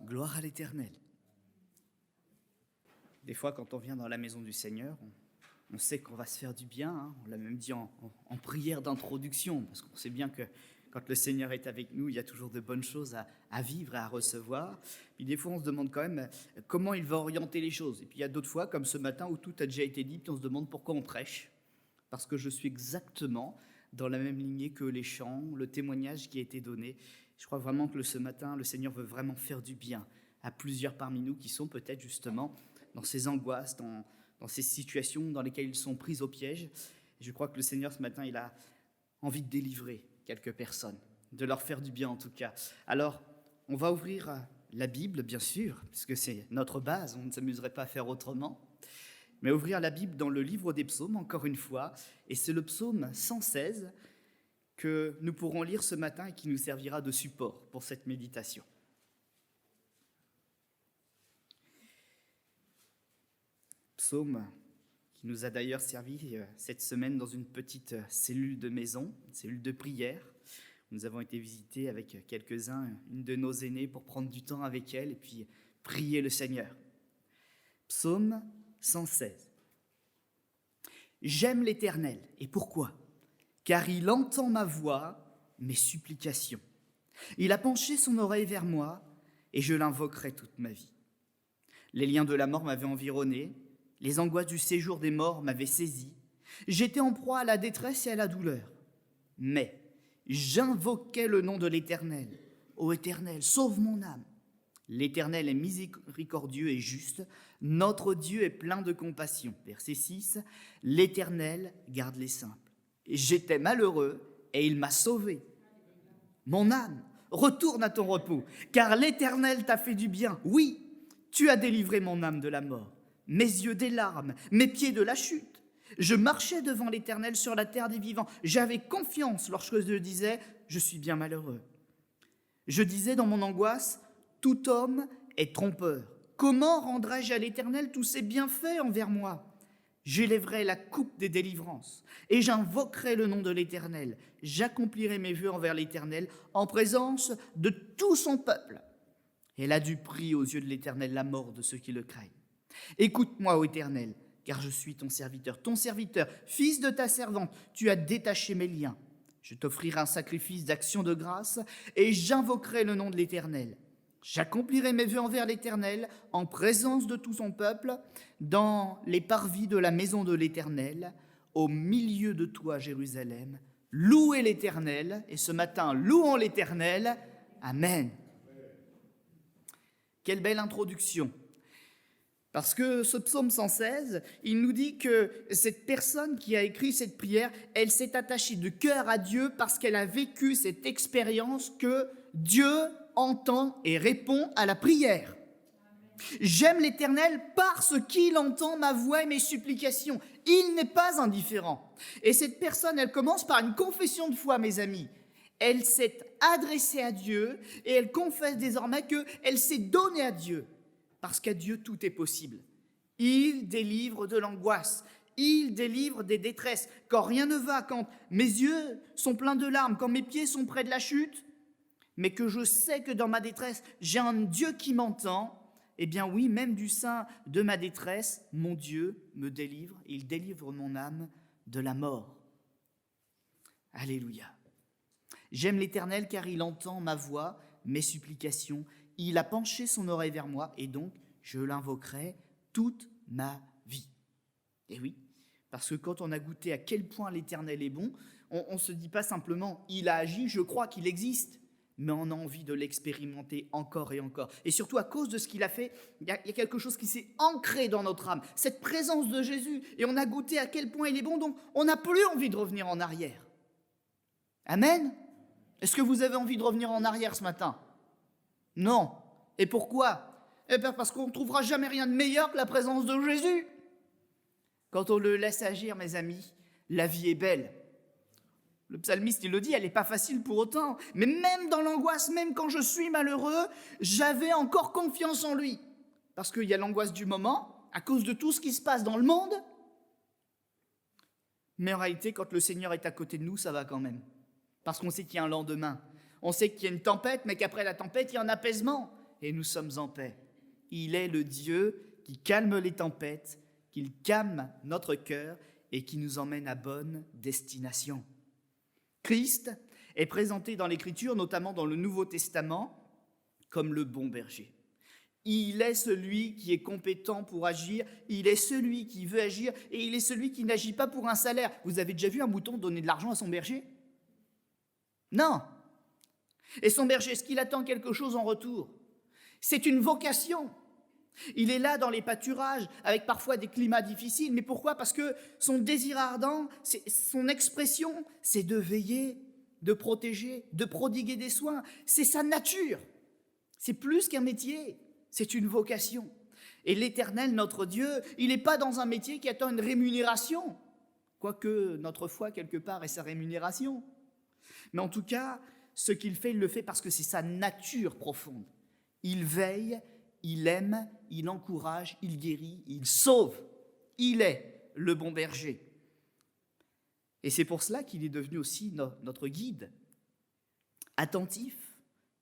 Gloire à l'Éternel. Des fois, quand on vient dans la maison du Seigneur, on sait qu'on va se faire du bien. Hein. On l'a même dit en prière d'introduction, parce qu'on sait bien que quand le Seigneur est avec nous, il y a toujours de bonnes choses à vivre et à recevoir. Puis des fois, on se demande quand même comment il va orienter les choses. Et puis il y a d'autres fois, comme ce matin, où tout a déjà été dit, puis on se demande pourquoi on prêche. Parce que je suis exactement dans la même lignée que les chants, le témoignage qui a été donné. Je crois vraiment que ce matin, le Seigneur veut vraiment faire du bien à plusieurs parmi nous qui sont peut-être justement dans ces angoisses, dans ces situations dans lesquelles ils sont pris au piège. Et je crois que le Seigneur, ce matin, il a envie de délivrer quelques personnes, de leur faire du bien en tout cas. Alors, on va ouvrir la Bible, bien sûr, puisque c'est notre base, on ne s'amuserait pas à faire autrement. Mais ouvrir la Bible dans le livre des psaumes, encore une fois, et c'est le psaume 116 que nous pourrons lire ce matin et qui nous servira de support pour cette méditation. Psaume qui nous a d'ailleurs servi cette semaine dans une petite cellule de maison, une cellule de prière. Nous avons été visités avec quelques-uns, une de nos aînés, pour prendre du temps avec elle et puis prier le Seigneur. Psaume 116. J'aime l'Éternel. Et pourquoi ? Car il entend ma voix, mes supplications. Il a penché son oreille vers moi, et je l'invoquerai toute ma vie. Les liens de la mort m'avaient environné, les angoisses du séjour des morts m'avaient saisi. J'étais en proie à la détresse et à la douleur. Mais j'invoquais le nom de l'Éternel. Ô Éternel, sauve mon âme. L'Éternel est miséricordieux et juste. Notre Dieu est plein de compassion. Verset 6. L'Éternel garde les simples. J'étais malheureux et il m'a sauvé. Mon âme, retourne à ton repos, car l'Éternel t'a fait du bien. Oui, tu as délivré mon âme de la mort, mes yeux des larmes, mes pieds de la chute. Je marchais devant l'Éternel sur la terre des vivants. J'avais confiance lorsque je disais, je suis bien malheureux. Je disais dans mon angoisse, tout homme est trompeur. Comment rendrai-je à l'Éternel tous ses bienfaits envers moi ? J'élèverai la coupe des délivrances et j'invoquerai le nom de l'Éternel. J'accomplirai mes vœux envers l'Éternel en présence de tout son peuple. Elle a du prix aux yeux de l'Éternel la mort de ceux qui le craignent. Écoute-moi, ô Éternel, car je suis ton serviteur, fils de ta servante. Tu as détaché mes liens. Je t'offrirai un sacrifice d'action de grâce et j'invoquerai le nom de l'Éternel. J'accomplirai mes vœux envers l'Éternel en présence de tout son peuple, dans les parvis de la maison de l'Éternel, au milieu de toi, Jérusalem. Louez l'Éternel, et ce matin, louons l'Éternel. Amen. Quelle belle introduction. Parce que ce psaume 116, il nous dit que cette personne qui a écrit cette prière, elle s'est attachée de cœur à Dieu parce qu'elle a vécu cette expérience que Dieu entend et répond à la prière. J'aime l'Éternel parce qu'il entend ma voix et mes supplications. Il n'est pas indifférent. Et cette personne, elle commence par une confession de foi, mes amis. Elle s'est adressée à Dieu et elle confesse désormais qu'elle s'est donnée à Dieu. Parce qu'à Dieu, tout est possible. Il délivre de l'angoisse. Il délivre des détresses. Quand rien ne va, quand mes yeux sont pleins de larmes, quand mes pieds sont près de la chute, mais que je sais que dans ma détresse, j'ai un Dieu qui m'entend, eh bien oui, même du sein de ma détresse, mon Dieu me délivre, il délivre mon âme de la mort. Alléluia. J'aime l'Éternel car il entend ma voix, mes supplications, il a penché son oreille vers moi et donc je l'invoquerai toute ma vie. Et oui, parce que quand on a goûté à quel point l'Éternel est bon, on ne se dit pas simplement « il a agi, je crois qu'il existe », mais on a envie de l'expérimenter encore et encore. Et surtout, à cause de ce qu'il a fait, il y a quelque chose qui s'est ancré dans notre âme, cette présence de Jésus, et on a goûté à quel point il est bon, donc on n'a plus envie de revenir en arrière. Amen ? Est-ce que vous avez envie de revenir en arrière ce matin ? Non. Et pourquoi ? Eh bien parce qu'on ne trouvera jamais rien de meilleur que la présence de Jésus. Quand on le laisse agir, mes amis, la vie est belle. Le psalmiste, il le dit, elle n'est pas facile pour autant. Mais même dans l'angoisse, même quand je suis malheureux, j'avais encore confiance en lui. Parce qu'il y a l'angoisse du moment, à cause de tout ce qui se passe dans le monde. Mais en réalité, quand le Seigneur est à côté de nous, ça va quand même. Parce qu'on sait qu'il y a un lendemain. On sait qu'il y a une tempête, mais qu'après la tempête, il y a un apaisement. et nous sommes en paix. Il est le Dieu qui calme les tempêtes, qui calme notre cœur et qui nous emmène à bonne destination. Christ est présenté dans l'Écriture, notamment dans le Nouveau Testament, comme le bon berger. Il est celui qui est compétent pour agir, il est celui qui veut agir et il est celui qui n'agit pas pour un salaire. Vous avez déjà vu un mouton donner de l'argent à son berger ? Non. Et son berger, est-ce qu'il attend quelque chose en retour ? C'est une vocation. Il est là dans les pâturages, avec parfois des climats difficiles. Mais pourquoi ? Parce que son désir ardent, son expression, c'est de veiller, de protéger, de prodiguer des soins. C'est sa nature. C'est plus qu'un métier, c'est une vocation. Et l'Éternel, notre Dieu, il n'est pas dans un métier qui attend une rémunération, quoique notre foi, quelque part, est sa rémunération. Mais en tout cas, ce qu'il fait, il le fait parce que c'est sa nature profonde. Il veille, il aime, il encourage, il guérit, il sauve. Il est le bon berger. Et c'est pour cela qu'il est devenu aussi notre guide. Attentif,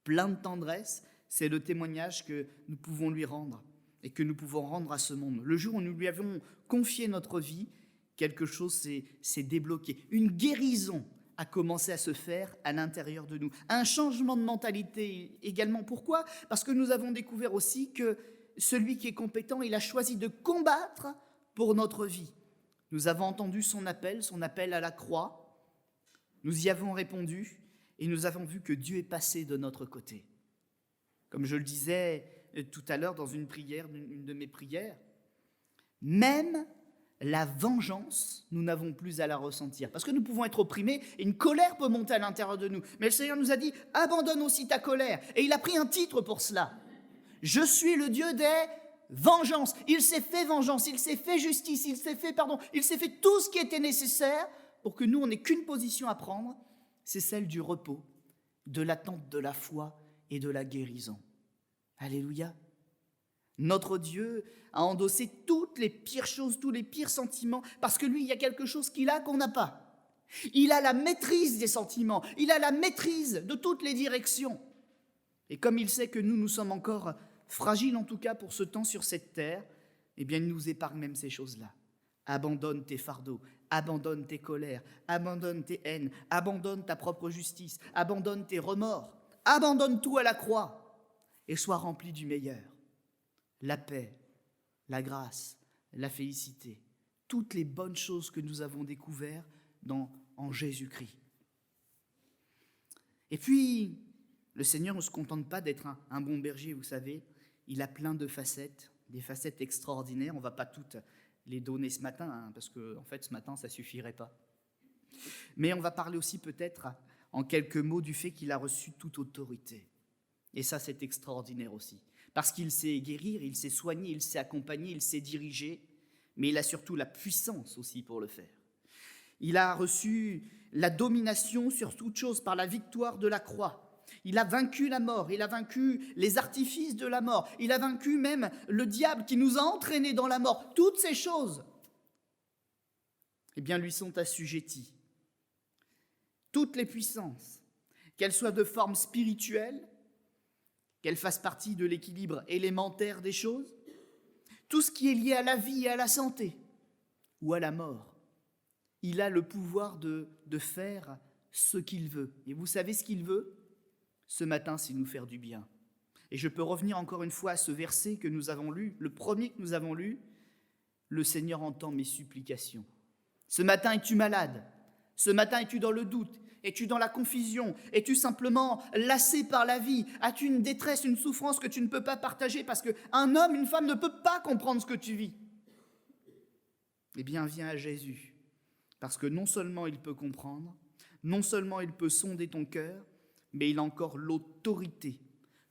plein de tendresse, c'est le témoignage que nous pouvons lui rendre et que nous pouvons rendre à ce monde. Le jour où nous lui avons confié notre vie, quelque chose s'est débloqué. Une guérison a commencé à se faire à l'intérieur de nous. Un changement de mentalité également. Pourquoi ? Parce que nous avons découvert aussi que celui qui est compétent, il a choisi de combattre pour notre vie. Nous avons entendu son appel à la croix. Nous y avons répondu et nous avons vu que Dieu est passé de notre côté. Comme je le disais tout à l'heure dans une de mes prières, même la vengeance, nous n'avons plus à la ressentir. Parce que nous pouvons être opprimés et une colère peut monter à l'intérieur de nous. Mais le Seigneur nous a dit, abandonne aussi ta colère. Et il a pris un titre pour cela. Je suis le Dieu des vengeances. Il s'est fait vengeance, il s'est fait justice, il s'est fait tout ce qui était nécessaire pour que nous, on n'ait qu'une position à prendre, c'est celle du repos, de l'attente de la foi et de la guérison. Alléluia. Notre Dieu a endossé toutes les pires choses, tous les pires sentiments, parce que lui, il y a quelque chose qu'il a qu'on n'a pas. Il a la maîtrise des sentiments, il a la maîtrise de toutes les directions. Et comme il sait que nous sommes encore fragiles, en tout cas pour ce temps sur cette terre, eh bien il nous épargne même ces choses-là. Abandonne tes fardeaux, abandonne tes colères, abandonne tes haines, abandonne ta propre justice, abandonne tes remords, abandonne tout à la croix et sois rempli du meilleur. La paix, la grâce, la félicité, toutes les bonnes choses que nous avons découvertes en Jésus-Christ. Et puis, le Seigneur ne se contente pas d'être un bon berger, vous savez, il a plein de facettes, des facettes extraordinaires. On ne va pas toutes les donner ce matin, parce que en fait, ce matin, ça ne suffirait pas. Mais on va parler aussi peut-être en quelques mots du fait qu'il a reçu toute autorité. Et ça, c'est extraordinaire aussi. Parce qu'il sait guérir, il sait soigner, il sait accompagner, il sait diriger, mais il a surtout la puissance aussi pour le faire. Il a reçu la domination sur toute chose par la victoire de la croix. Il a vaincu la mort, il a vaincu les artifices de la mort, il a vaincu même le diable qui nous a entraînés dans la mort. Toutes ces choses, eh bien, lui sont assujetties. Toutes les puissances, qu'elles soient de forme spirituelle, qu'elles fassent partie de l'équilibre élémentaire des choses, tout ce qui est lié à la vie et à la santé ou à la mort, il a le pouvoir de faire ce qu'il veut. Et vous savez ce qu'il veut ? Ce matin, c'est nous faire du bien. Et je peux revenir encore une fois à ce verset que nous avons lu, le premier que nous avons lu. Le Seigneur entend mes supplications. Ce matin, es-tu malade ? Ce matin, es-tu dans le doute ? Es-tu dans la confusion ? Es-tu simplement lassé par la vie ? As-tu une détresse, une souffrance que tu ne peux pas partager parce qu'un homme, une femme ne peut pas comprendre ce que tu vis ? Eh bien, viens à Jésus, parce que non seulement il peut comprendre, non seulement il peut sonder ton cœur, mais il a encore l'autorité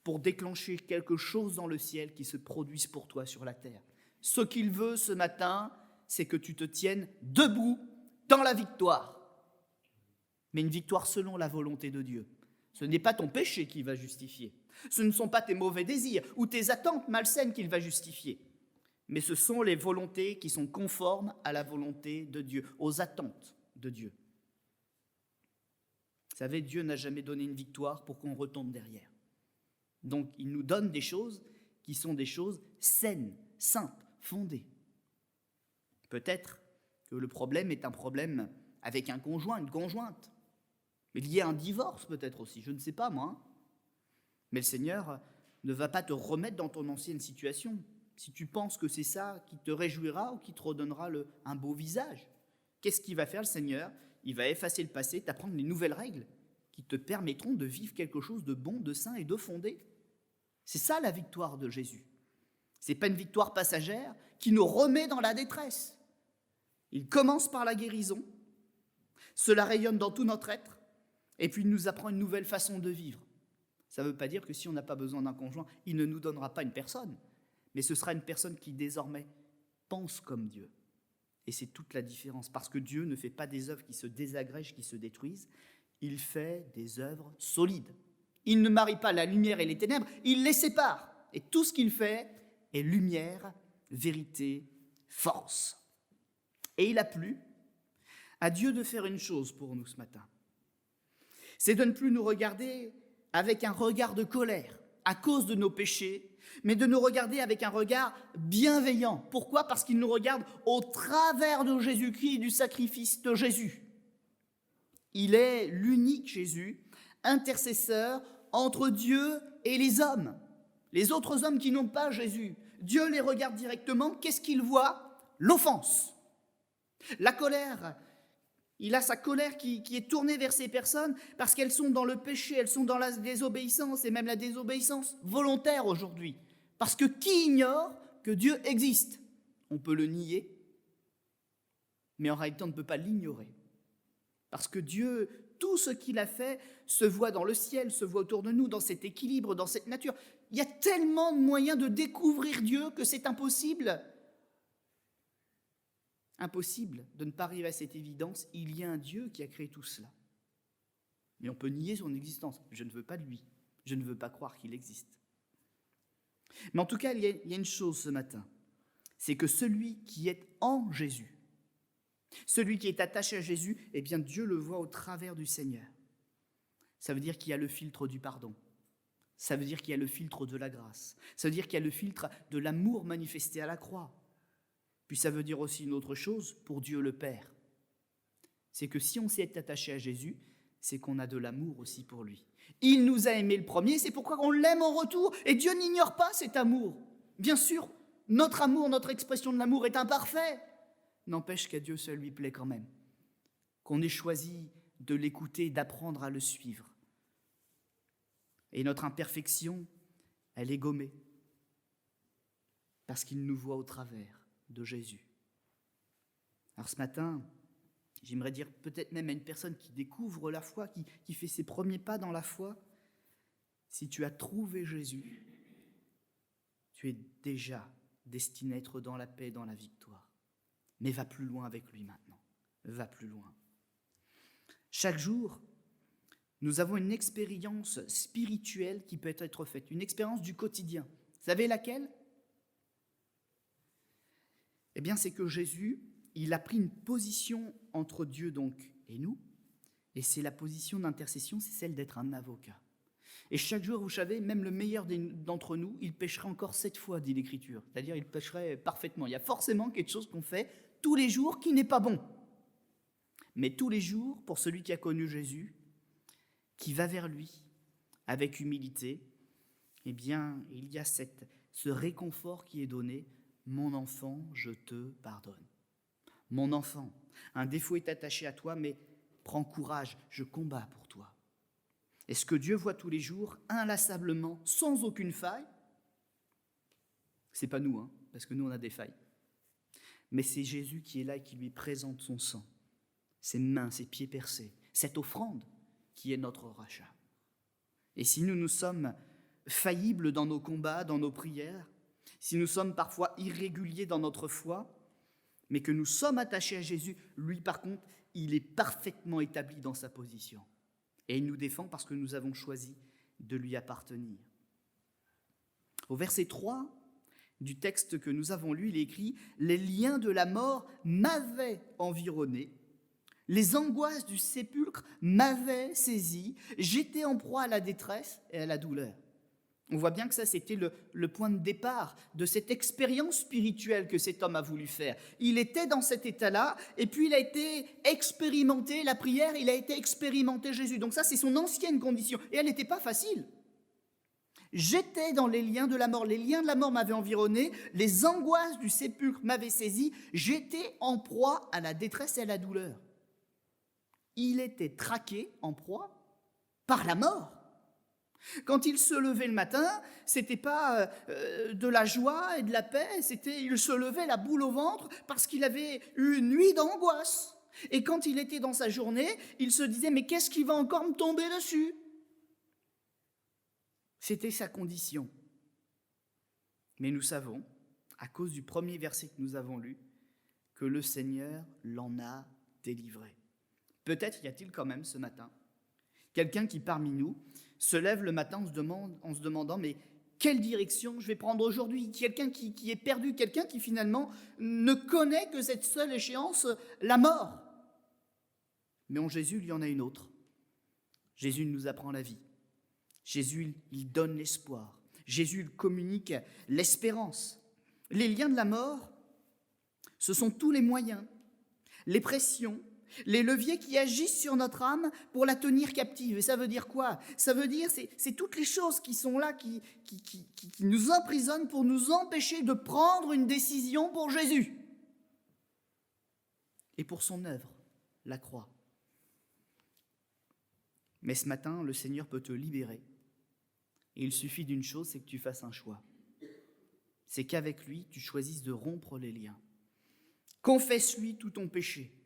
pour déclencher quelque chose dans le ciel qui se produise pour toi sur la terre. Ce qu'il veut ce matin, c'est que tu te tiennes debout dans la victoire. Mais une victoire selon la volonté de Dieu. Ce n'est pas ton péché qui va justifier. Ce ne sont pas tes mauvais désirs ou tes attentes malsaines qu'il va justifier. Mais ce sont les volontés qui sont conformes à la volonté de Dieu, aux attentes de Dieu. Vous savez, Dieu n'a jamais donné une victoire pour qu'on retombe derrière. Donc il nous donne des choses qui sont des choses saines, simples, fondées. Peut-être que le problème est un problème avec un conjoint, une conjointe, mais lié à un divorce peut-être aussi, je ne sais pas moi. Mais le Seigneur ne va pas te remettre dans ton ancienne situation. Si tu penses que c'est ça qui te réjouira ou qui te redonnera un beau visage, qu'est-ce qu'il va faire le Seigneur? Il va effacer le passé, t'apprendre les nouvelles règles qui te permettront de vivre quelque chose de bon, de sain et de fondé. C'est ça la victoire de Jésus. Ce n'est pas une victoire passagère qui nous remet dans la détresse. Il commence par la guérison, cela rayonne dans tout notre être, et puis il nous apprend une nouvelle façon de vivre. Ça ne veut pas dire que si on n'a pas besoin d'un conjoint, il ne nous donnera pas une personne, mais ce sera une personne qui désormais pense comme Dieu. Et c'est toute la différence, parce que Dieu ne fait pas des œuvres qui se désagrègent, qui se détruisent, il fait des œuvres solides. Il ne marie pas la lumière et les ténèbres, il les sépare. Et tout ce qu'il fait est lumière, vérité, force. Et il a plu à Dieu de faire une chose pour nous ce matin. C'est de ne plus nous regarder avec un regard de colère à cause de nos péchés, mais de nous regarder avec un regard bienveillant. Pourquoi ? Parce qu'il nous regarde au travers de Jésus-Christ et du sacrifice de Jésus. Il est l'unique Jésus, intercesseur entre Dieu et les hommes. Les autres hommes qui n'ont pas Jésus, Dieu les regarde directement. Qu'est-ce qu'il voit ? L'offense. La colère. Il a sa colère qui est tournée vers ces personnes parce qu'elles sont dans le péché, elles sont dans la désobéissance, et même la désobéissance volontaire aujourd'hui. Parce que qui ignore que Dieu existe ? On peut le nier, mais en réalité on ne peut pas l'ignorer. Parce que Dieu, tout ce qu'il a fait se voit dans le ciel, se voit autour de nous, dans cet équilibre, dans cette nature. Il y a tellement de moyens de découvrir Dieu que c'est impossible. Impossible de ne pas arriver à cette évidence, il y a un Dieu qui a créé tout cela. Mais on peut nier son existence. Je ne veux pas de lui. Je ne veux pas croire qu'il existe. Mais en tout cas, il y a une chose ce matin, c'est que celui qui est en Jésus, celui qui est attaché à Jésus, eh bien Dieu le voit au travers du Seigneur. Ça veut dire qu'il y a le filtre du pardon. Ça veut dire qu'il y a le filtre de la grâce. Ça veut dire qu'il y a le filtre de l'amour manifesté à la croix. Puis ça veut dire aussi une autre chose pour Dieu le Père. C'est que si on s'est attaché à Jésus, c'est qu'on a de l'amour aussi pour lui. Il nous a aimés le premier, c'est pourquoi on l'aime en retour. Et Dieu n'ignore pas cet amour. Bien sûr, notre amour, notre expression de l'amour est imparfait. N'empêche qu'à Dieu seul lui plaît quand même. Qu'on ait choisi de l'écouter, d'apprendre à le suivre. Et notre imperfection, elle est gommée. Parce qu'il nous voit au travers de Jésus. Alors ce matin, j'aimerais dire peut-être même à une personne qui découvre la foi, qui fait ses premiers pas dans la foi, si tu as trouvé Jésus, tu es déjà destiné à être dans la paix, dans la victoire. Mais va plus loin avec lui maintenant. Va plus loin. Chaque jour, nous avons une expérience spirituelle qui peut être faite, une expérience du quotidien. Vous savez laquelle ? Eh bien, c'est que Jésus, il a pris une position entre Dieu donc et nous, et c'est la position d'intercession, c'est celle d'être un avocat. Et chaque jour, vous savez, même le meilleur d'entre nous, il pécherait encore 7 fois, dit l'Écriture. C'est-à-dire, il pécherait parfaitement. Il y a forcément quelque chose qu'on fait tous les jours qui n'est pas bon. Mais tous les jours, pour celui qui a connu Jésus, qui va vers lui avec humilité, eh bien, il y a ce réconfort qui est donné. Mon enfant, je te pardonne. Mon enfant, un défaut est attaché à toi, mais prends courage, je combats pour toi. Et ce que Dieu voit tous les jours, inlassablement, sans aucune faille, c'est pas nous, parce que nous on a des failles. Mais c'est Jésus qui est là et qui lui présente son sang, ses mains, ses pieds percés, cette offrande qui est notre rachat. Et si nous sommes faillibles dans nos combats, dans nos prières, si nous sommes parfois irréguliers dans notre foi, mais que nous sommes attachés à Jésus, lui par contre, il est parfaitement établi dans sa position. Et il nous défend parce que nous avons choisi de lui appartenir. Au verset 3 du texte que nous avons lu, il est écrit « Les liens de la mort m'avaient environné, les angoisses du sépulcre m'avaient saisi, j'étais en proie à la détresse et à la douleur. » On voit bien que ça, c'était le point de départ de cette expérience spirituelle que cet homme a voulu faire. Il était dans cet état-là, et puis il a été expérimenté la prière, il a été expérimenté Jésus. Donc ça, c'est son ancienne condition, et elle n'était pas facile. J'étais dans les liens de la mort m'avaient environné, les angoisses du sépulcre m'avaient saisi, j'étais en proie à la détresse et à la douleur. Il était traqué, en proie, par la mort. Quand il se levait le matin, c'était pas de la joie et de la paix, il se levait la boule au ventre parce qu'il avait eu une nuit d'angoisse. Et quand il était dans sa journée, il se disait « mais qu'est-ce qui va encore me tomber dessus ?» C'était sa condition. Mais nous savons, à cause du premier verset que nous avons lu, que le Seigneur l'en a délivré. Peut-être y a-t-il quand même ce matin quelqu'un qui parmi nous se lève le matin en se demandant « mais quelle direction je vais prendre aujourd'hui ?» Quelqu'un qui est perdu, quelqu'un qui finalement ne connaît que cette seule échéance, la mort. Mais en Jésus, il y en a une autre. Jésus nous apprend la vie. Jésus, il donne l'espoir. Jésus, il communique l'espérance. Les liens de la mort, ce sont tous les moyens, les pressions, les leviers qui agissent sur notre âme pour la tenir captive. Et ça veut dire quoi ? Ça veut dire, c'est toutes les choses qui sont là, qui nous emprisonnent pour nous empêcher de prendre une décision pour Jésus et pour son œuvre, la croix. Mais ce matin, le Seigneur peut te libérer. Et il suffit d'une chose, c'est que tu fasses un choix. C'est qu'avec lui, tu choisisses de rompre les liens. Confesse-lui tout ton péché.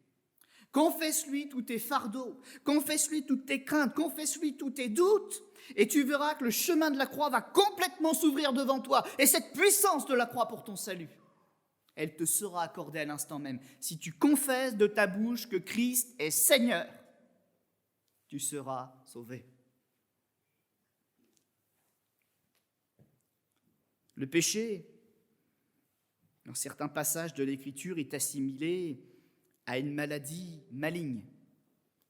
Confesse-lui tous tes fardeaux, confesse-lui toutes tes craintes, confesse-lui tous tes doutes, et tu verras que le chemin de la croix va complètement s'ouvrir devant toi. Et cette puissance de la croix pour ton salut, elle te sera accordée à l'instant même. Si tu confesses de ta bouche que Christ est Seigneur, tu seras sauvé. Le péché, dans certains passages de l'Écriture, est assimilé à une maladie maligne,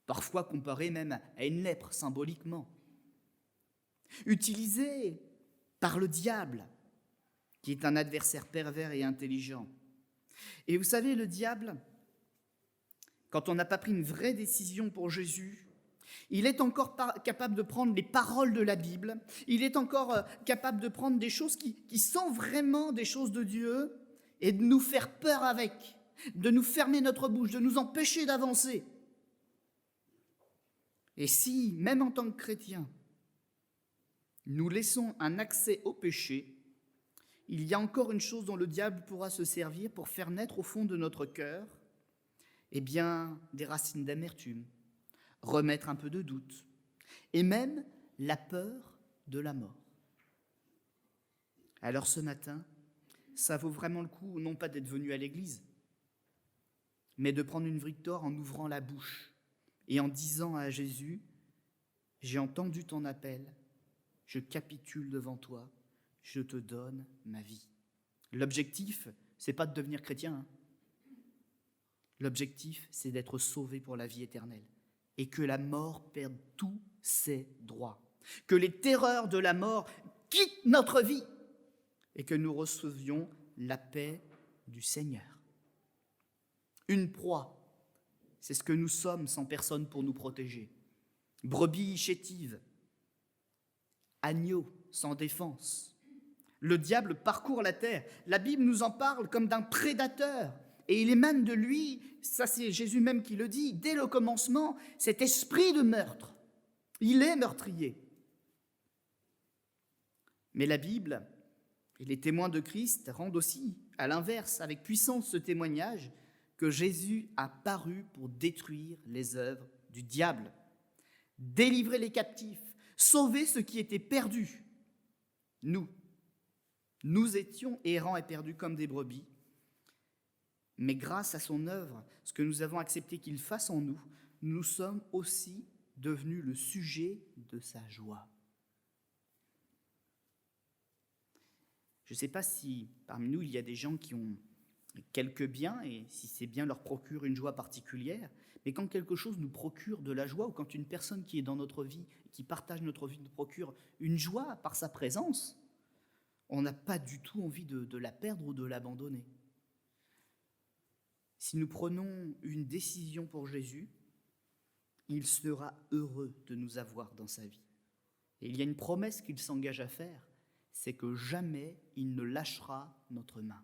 parfois comparée même à une lèpre symboliquement, utilisée par le diable, qui est un adversaire pervers et intelligent. Et vous savez, le diable, quand on n'a pas pris une vraie décision pour Jésus, il est encore capable de prendre les paroles de la Bible, il est encore capable de prendre des choses qui sont vraiment des choses de Dieu et de nous faire peur avec, de nous fermer notre bouche, de nous empêcher d'avancer. Et si, même en tant que chrétiens, nous laissons un accès au péché, il y a encore une chose dont le diable pourra se servir pour faire naître au fond de notre cœur, eh bien, des racines d'amertume, remettre un peu de doute, et même la peur de la mort. Alors ce matin, ça vaut vraiment le coup, non pas d'être venu à l'église, mais de prendre une victoire en ouvrant la bouche et en disant à Jésus, « J'ai entendu ton appel, je capitule devant toi, je te donne ma vie. » L'objectif, c'est pas de devenir chrétien. Hein. L'objectif, c'est d'être sauvé pour la vie éternelle et que la mort perde tous ses droits, que les terreurs de la mort quittent notre vie et que nous recevions la paix du Seigneur. Une proie, c'est ce que nous sommes sans personne pour nous protéger. Brebis chétive, agneau sans défense. Le diable parcourt la terre. La Bible nous en parle comme d'un prédateur. Et il émane de lui, ça c'est Jésus même qui le dit, dès le commencement, cet esprit de meurtre. Il est meurtrier. Mais la Bible et les témoins de Christ rendent aussi, à l'inverse, avec puissance ce témoignage, que Jésus a paru pour détruire les œuvres du diable, délivrer les captifs, sauver ceux qui étaient perdus. Nous étions errants et perdus comme des brebis, mais grâce à son œuvre, ce que nous avons accepté qu'il fasse en nous, nous sommes aussi devenus le sujet de sa joie. Je ne sais pas si parmi nous, il y a des gens qui ont quelques biens, et si ces biens leur procurent une joie particulière, Mais quand quelque chose nous procure de la joie, ou quand une personne qui est dans notre vie, qui partage notre vie, nous procure une joie par sa présence, on n'a pas du tout envie de la perdre ou de l'abandonner. Si nous prenons une décision pour Jésus, il sera heureux de nous avoir dans sa vie. Et il y a une promesse qu'il s'engage à faire, c'est que jamais il ne lâchera notre main.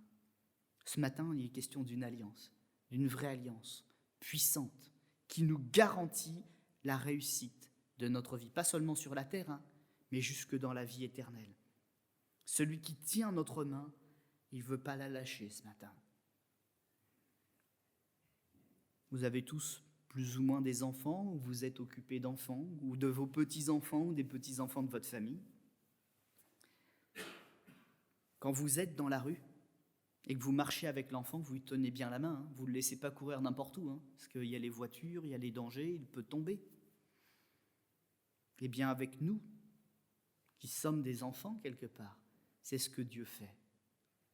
Ce matin, il est question d'une alliance, d'une vraie alliance puissante, qui nous garantit la réussite de notre vie, pas seulement sur la terre, mais jusque dans la vie éternelle. Celui qui tient notre main, il ne veut pas la lâcher ce matin. Vous avez tous plus ou moins des enfants, ou vous êtes occupés d'enfants, ou de vos petits-enfants, ou des petits-enfants de votre famille. Quand vous êtes dans la rue et que vous marchez avec l'enfant, vous lui tenez bien la main, vous ne le laissez pas courir n'importe où, parce qu'il y a les voitures, il y a les dangers, il peut tomber. Eh bien, avec nous, qui sommes des enfants quelque part, c'est ce que Dieu fait.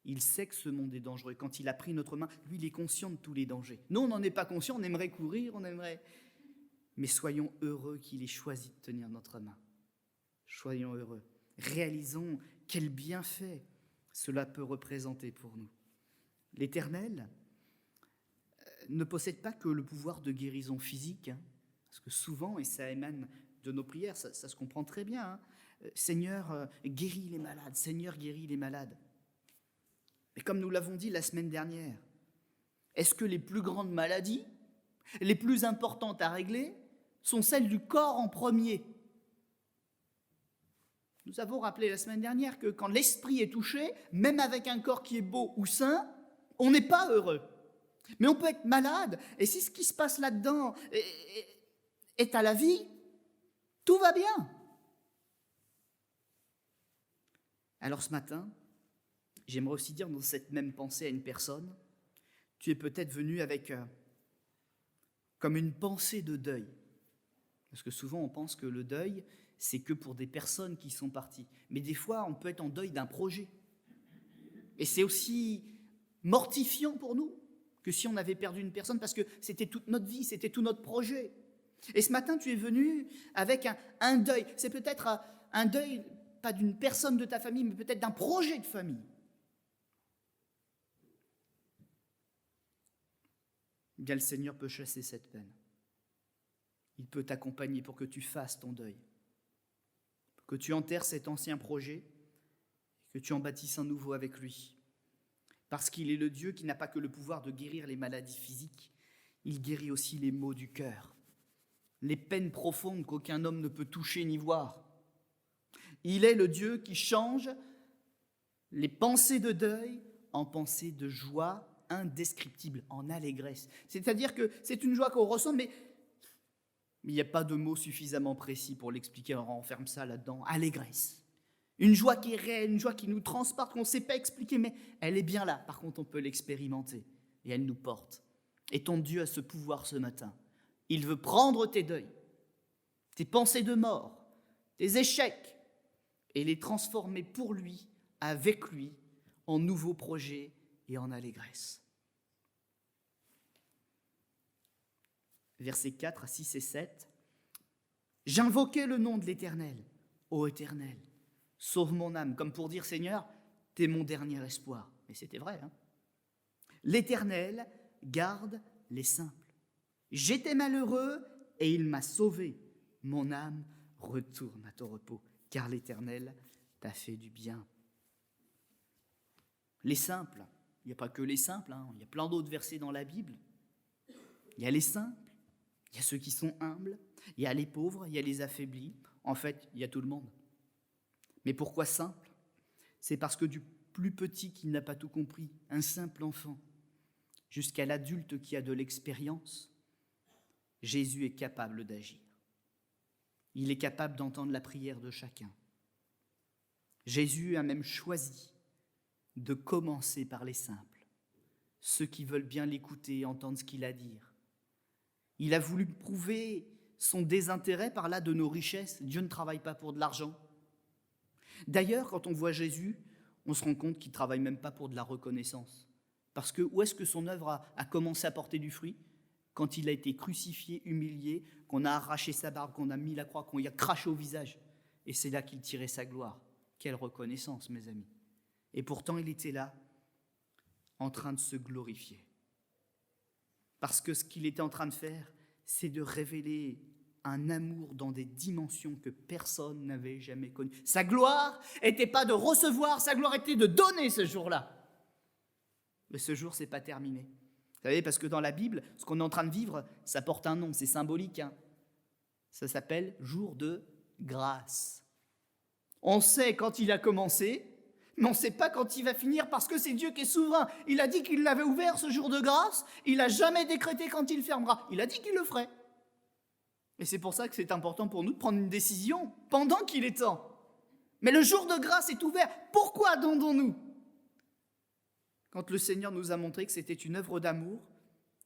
Il sait que ce monde est dangereux. Quand il a pris notre main, lui, il est conscient de tous les dangers. Nous, on n'en est pas conscient, on aimerait courir, on aimerait... Mais soyons heureux qu'il ait choisi de tenir notre main. Soyons heureux. Réalisons quel bienfait cela peut représenter pour nous. L'Éternel ne possède pas que le pouvoir de guérison physique, parce que souvent, et ça émane de nos prières, ça se comprend très bien, Seigneur, guéris les malades, Seigneur, guéris les malades. Mais comme nous l'avons dit la semaine dernière, est-ce que les plus grandes maladies, les plus importantes à régler, sont celles du corps en premier ? Nous avons rappelé la semaine dernière que quand l'esprit est touché, même avec un corps qui est beau ou sain, on n'est pas heureux. Mais on peut être malade, et si ce qui se passe là-dedans est à la vie, tout va bien. Alors ce matin, j'aimerais aussi dire dans cette même pensée à une personne, tu es peut-être venu avec comme une pensée de deuil. Parce que souvent on pense que le deuil, c'est que pour des personnes qui sont parties. Mais des fois, on peut être en deuil d'un projet. Et c'est aussi mortifiant pour nous que si on avait perdu une personne, parce que c'était toute notre vie, c'était tout notre projet. Et ce matin, tu es venu avec un deuil. C'est peut-être un deuil, pas d'une personne de ta famille, mais peut-être d'un projet de famille. Bien, le Seigneur peut chasser cette peine. Il peut t'accompagner pour que tu fasses ton deuil, pour que tu enterres cet ancien projet, que tu en bâtisses un nouveau avec lui. Parce qu'il est le Dieu qui n'a pas que le pouvoir de guérir les maladies physiques, il guérit aussi les maux du cœur, les peines profondes qu'aucun homme ne peut toucher ni voir. Il est le Dieu qui change les pensées de deuil en pensées de joie indescriptible, en allégresse. C'est-à-dire que c'est une joie qu'on ressent, mais il n'y a pas de mots suffisamment précis pour l'expliquer, on renferme ça là-dedans, allégresse. Une joie qui est réelle, une joie qui nous transporte, qu'on ne sait pas expliquer, mais elle est bien là. Par contre, on peut l'expérimenter et elle nous porte. Et ton Dieu a ce pouvoir ce matin. Il veut prendre tes deuils, tes pensées de mort, tes échecs, et les transformer pour lui, avec lui, en nouveaux projets et en allégresse. Versets 4 à 6 et 7. « J'invoquais le nom de l'Éternel, ô Éternel, sauve mon âme, comme pour dire, Seigneur, t'es mon dernier espoir. » Mais c'était vrai, hein. « L'Éternel garde les simples. J'étais malheureux et il m'a sauvé. Mon âme retourne à ton repos, car l'Éternel t'a fait du bien. » Les simples, il n'y a pas que les simples, il y a plein d'autres versets dans la Bible. Il y a les simples, il y a ceux qui sont humbles, il y a les pauvres, il y a les affaiblis. En fait, il y a tout le monde. Mais pourquoi simple ? C'est parce que du plus petit qui n'a pas tout compris, un simple enfant, jusqu'à l'adulte qui a de l'expérience, Jésus est capable d'agir. Il est capable d'entendre la prière de chacun. Jésus a même choisi de commencer par les simples, ceux qui veulent bien l'écouter et entendre ce qu'il a à dire. Il a voulu prouver son désintérêt par là de nos richesses. Dieu ne travaille pas pour de l'argent. D'ailleurs, quand on voit Jésus, on se rend compte qu'il ne travaille même pas pour de la reconnaissance. Parce que où est-ce que son œuvre a commencé à porter du fruit ? quand il a été crucifié, humilié, qu'on a arraché sa barbe, qu'on a mis la croix, qu'on lui a craché au visage. Et c'est là qu'il tirait sa gloire. Quelle reconnaissance, mes amis. Et pourtant, il était là, en train de se glorifier. Parce que ce qu'il était en train de faire, c'est de révéler un amour dans des dimensions que personne n'avait jamais connues. Sa gloire n'était pas de recevoir, sa gloire était de donner ce jour-là. Mais ce jour, ce n'est pas terminé. Vous savez, parce que dans la Bible, ce qu'on est en train de vivre, ça porte un nom, c'est symbolique. Ça s'appelle jour de grâce. On sait quand il a commencé, mais on ne sait pas quand il va finir parce que c'est Dieu qui est souverain. Il a dit qu'il l'avait ouvert ce jour de grâce, il n'a jamais décrété quand il fermera. Il a dit qu'il le ferait. Et c'est pour ça que c'est important pour nous de prendre une décision pendant qu'il est temps. Mais le jour de grâce est ouvert. Pourquoi attendons-nous ? Quand le Seigneur nous a montré que c'était une œuvre d'amour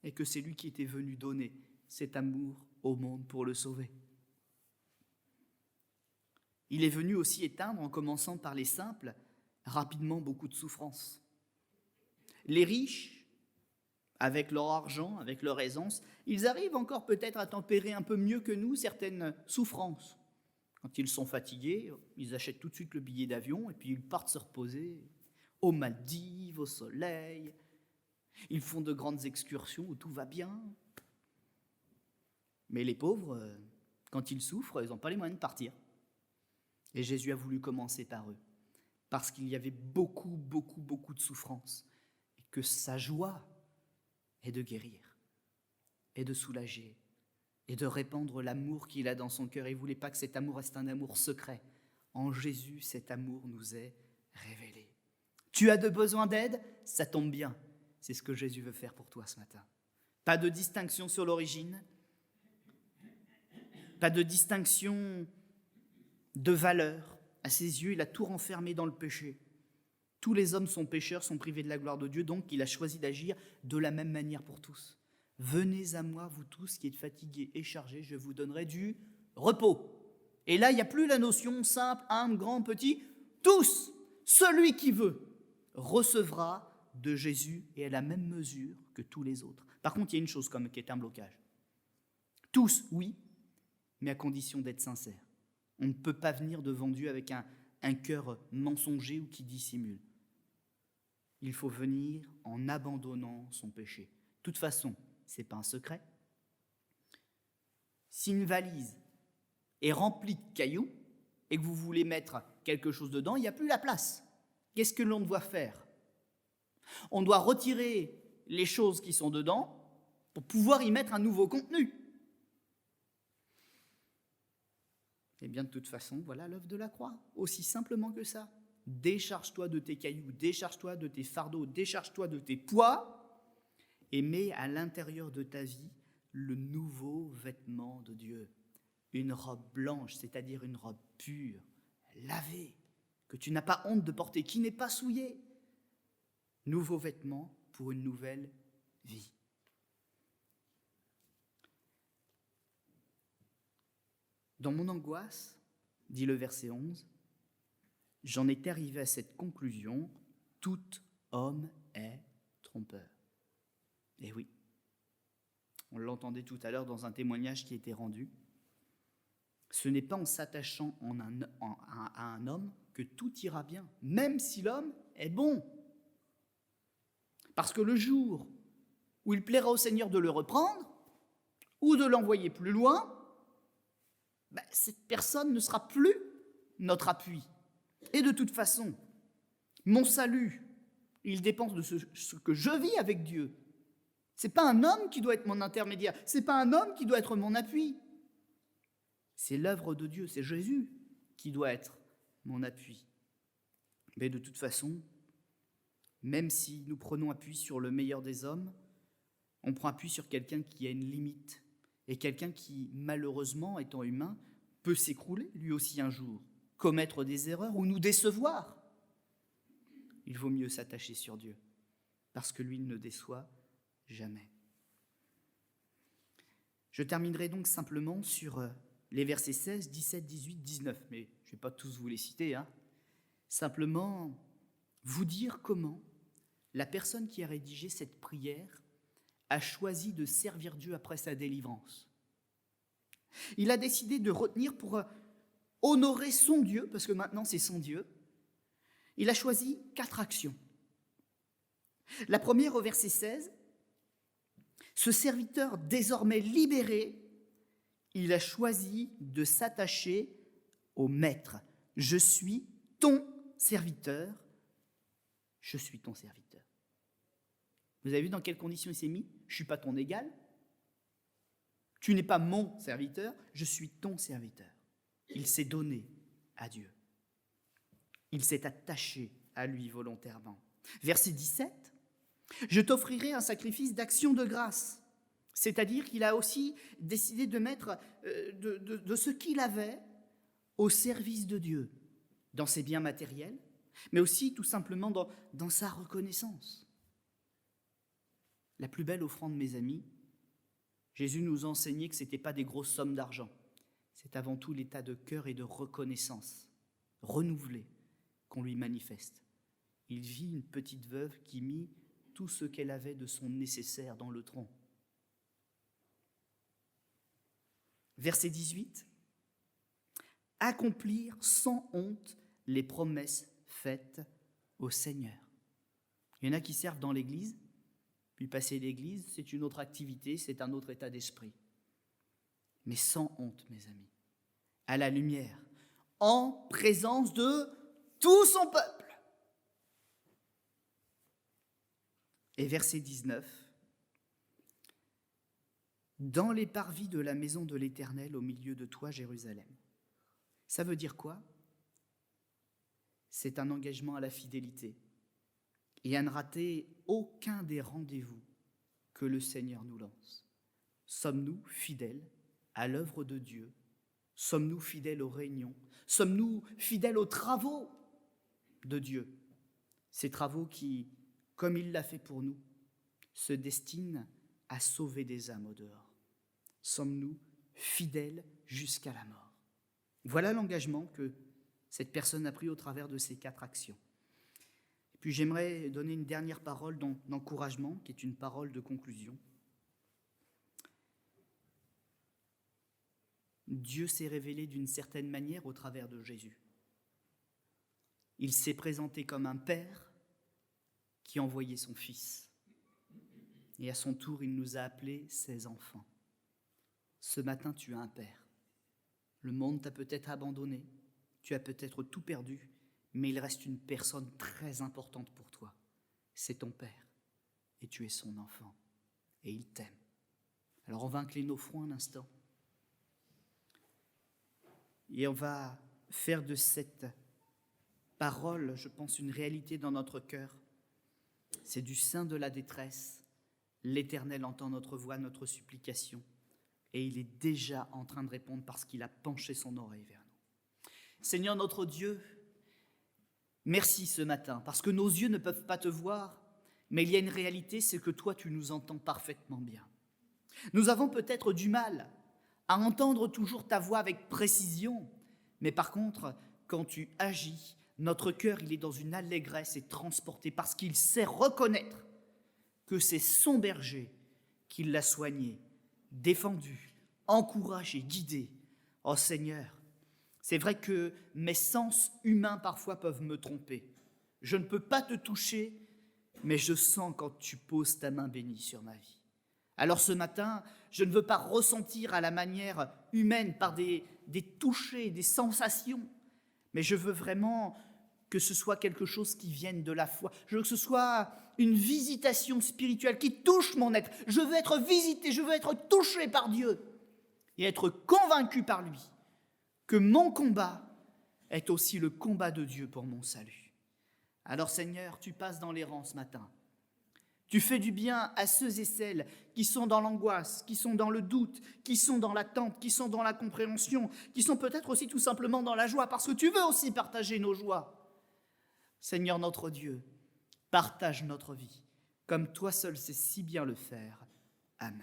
et que c'est lui qui était venu donner cet amour au monde pour le sauver. Il est venu aussi éteindre, en commençant par les simples, rapidement beaucoup de souffrances. Les riches, avec leur argent, avec leur aisance, ils arrivent encore peut-être à tempérer un peu mieux que nous certaines souffrances. Quand ils sont fatigués, ils achètent tout de suite le billet d'avion et puis ils partent se reposer aux Maldives, au soleil. Ils font de grandes excursions où tout va bien. Mais les pauvres, quand ils souffrent, ils n'ont pas les moyens de partir. Et Jésus a voulu commencer par eux, parce qu'il y avait beaucoup de souffrances, et que sa joie est de guérir, et de soulager, et de répandre l'amour qu'il a dans son cœur. Il ne voulait pas que cet amour reste un amour secret. En Jésus, cet amour nous est révélé. Tu as de besoin d'aide ? Ça tombe bien. C'est ce que Jésus veut faire pour toi ce matin. Pas de distinction sur l'origine, pas de distinction de valeur. À ses yeux, il a tout renfermé dans le péché. Tous les hommes sont pécheurs, sont privés de la gloire de Dieu, donc il a choisi d'agir de la même manière pour tous. Venez à moi, vous tous qui êtes fatigués et chargés, je vous donnerai du repos. Et là, il n'y a plus la notion simple, humble, grand, petit. Tous, celui qui veut, recevra de Jésus et à la même mesure que tous les autres. Par contre, il y a une chose qui est un blocage. Tous, oui, mais à condition d'être sincère. On ne peut pas venir devant Dieu avec un cœur mensonger ou qui dissimule. Il faut venir en abandonnant son péché. De toute façon, ce n'est pas un secret. Si une valise est remplie de cailloux et que vous voulez mettre quelque chose dedans, il n'y a plus la place. Qu'est-ce que l'on doit faire ? On doit retirer les choses qui sont dedans pour pouvoir y mettre un nouveau contenu. Eh bien, de toute façon, voilà l'œuvre de la croix, aussi simplement que ça. Décharge-toi de tes cailloux, décharge-toi de tes fardeaux, décharge-toi de tes poids et mets à l'intérieur de ta vie le nouveau vêtement de Dieu. Une robe blanche, c'est-à-dire une robe pure, lavée, que tu n'as pas honte de porter, qui n'est pas souillée. Nouveau vêtement pour une nouvelle vie. Dans mon angoisse, dit le verset 11, j'en étais arrivé à cette conclusion, tout homme est trompeur. Et oui, on l'entendait tout à l'heure dans un témoignage qui était rendu. Ce n'est pas en s'attachant à un homme que tout ira bien, même si l'homme est bon. Parce que le jour où il plaira au Seigneur de le reprendre ou de l'envoyer plus loin, cette personne ne sera plus notre appui. Et de toute façon, mon salut, il dépend de ce que je vis avec Dieu. Ce n'est pas un homme qui doit être mon intermédiaire, ce n'est pas un homme qui doit être mon appui. C'est l'œuvre de Dieu, c'est Jésus qui doit être mon appui. Mais de toute façon, même si nous prenons appui sur le meilleur des hommes, on prend appui sur quelqu'un qui a une limite. Et quelqu'un qui, malheureusement, étant humain, peut s'écrouler, lui aussi un jour, commettre des erreurs ou nous décevoir. Il vaut mieux s'attacher sur Dieu, parce que lui ne déçoit jamais. Je terminerai donc simplement sur les versets 16, 17, 18, 19, mais je ne vais pas tous vous les citer. Simplement vous dire comment la personne qui a rédigé cette prière a choisi de servir Dieu après sa délivrance. Il a décidé de retenir pour honorer son Dieu, parce que maintenant c'est son Dieu. Il a choisi 4 actions. La première, au verset 16, ce serviteur désormais libéré, il a choisi de s'attacher au maître. Je suis ton serviteur, je suis ton serviteur. Vous avez vu dans quelles conditions il s'est mis? Je ne suis pas ton égal, tu n'es pas mon serviteur, je suis ton serviteur. Il s'est donné à Dieu. Il s'est attaché à lui volontairement. Verset 17, je t'offrirai un sacrifice d'action de grâce. C'est-à-dire qu'il a aussi décidé de mettre de ce qu'il avait au service de Dieu, dans ses biens matériels, mais aussi tout simplement dans sa reconnaissance. La plus belle offrande, mes amis, Jésus nous a enseigné que ce n'était pas des grosses sommes d'argent, c'est avant tout l'état de cœur et de reconnaissance renouvelé qu'on lui manifeste. Il vit une petite veuve qui mit tout ce qu'elle avait de son nécessaire dans le tronc. Verset 18, accomplir sans honte les promesses faites au Seigneur. Il y en a qui servent dans l'église, puis passer l'église, c'est une autre activité, c'est un autre état d'esprit. Mais sans honte, mes amis, à la lumière, en présence de tout son peuple. Et verset 19, dans les parvis de la maison de l'Éternel au milieu de toi, Jérusalem. Ça veut dire quoi? C'est un engagement à la fidélité et à ne rater aucun des rendez-vous que le Seigneur nous lance. Sommes-nous fidèles à l'œuvre de Dieu? Sommes-nous fidèles aux réunions? Sommes-nous fidèles aux travaux de Dieu? Ces travaux qui, comme il l'a fait pour nous, se destinent à sauver des âmes au dehors. Sommes-nous fidèles jusqu'à la mort? Voilà l'engagement que cette personne a pris au travers de ces 4 actions. Et puis j'aimerais donner une dernière parole d'encouragement, qui est une parole de conclusion. Dieu s'est révélé d'une certaine manière au travers de Jésus. Il s'est présenté comme un père qui envoyait son fils. Et à son tour, il nous a appelés ses enfants. Ce matin, tu as un père. Le monde t'a peut-être abandonné, tu as peut-être tout perdu, mais il reste une personne très importante pour toi. C'est ton père, et tu es son enfant, et il t'aime. Alors on va incliner nos fronts un instant, et on va faire de cette parole, je pense, une réalité dans notre cœur. C'est du sein de la détresse. L'Éternel entend notre voix, notre supplication, et il est déjà en train de répondre parce qu'il a penché son oreille vers nous. Seigneur notre Dieu, merci ce matin, parce que nos yeux ne peuvent pas te voir, mais il y a une réalité, c'est que toi, tu nous entends parfaitement bien. Nous avons peut-être du mal à entendre toujours ta voix avec précision, mais par contre, quand tu agis, notre cœur, il est dans une allégresse et transporté parce qu'il sait reconnaître que c'est son berger qui l'a soigné, défendu, encouragé, guidé. Oh Seigneur, c'est vrai que mes sens humains parfois peuvent me tromper. Je ne peux pas te toucher, mais je sens quand tu poses ta main bénie sur ma vie. Alors ce matin, je ne veux pas ressentir à la manière humaine par des touchés, des sensations, mais je veux vraiment que ce soit quelque chose qui vienne de la foi. Je veux que ce soit une visitation spirituelle qui touche mon être. Je veux être visité, je veux être touché par Dieu et être convaincu par lui que mon combat est aussi le combat de Dieu pour mon salut. Alors Seigneur, tu passes dans les rangs ce matin. Tu fais du bien à ceux et celles qui sont dans l'angoisse, qui sont dans le doute, qui sont dans l'attente, qui sont dans la compréhension, qui sont peut-être aussi tout simplement dans la joie, parce que tu veux aussi partager nos joies. Seigneur notre Dieu, partage notre vie, comme toi seul sais si bien le faire. Amen.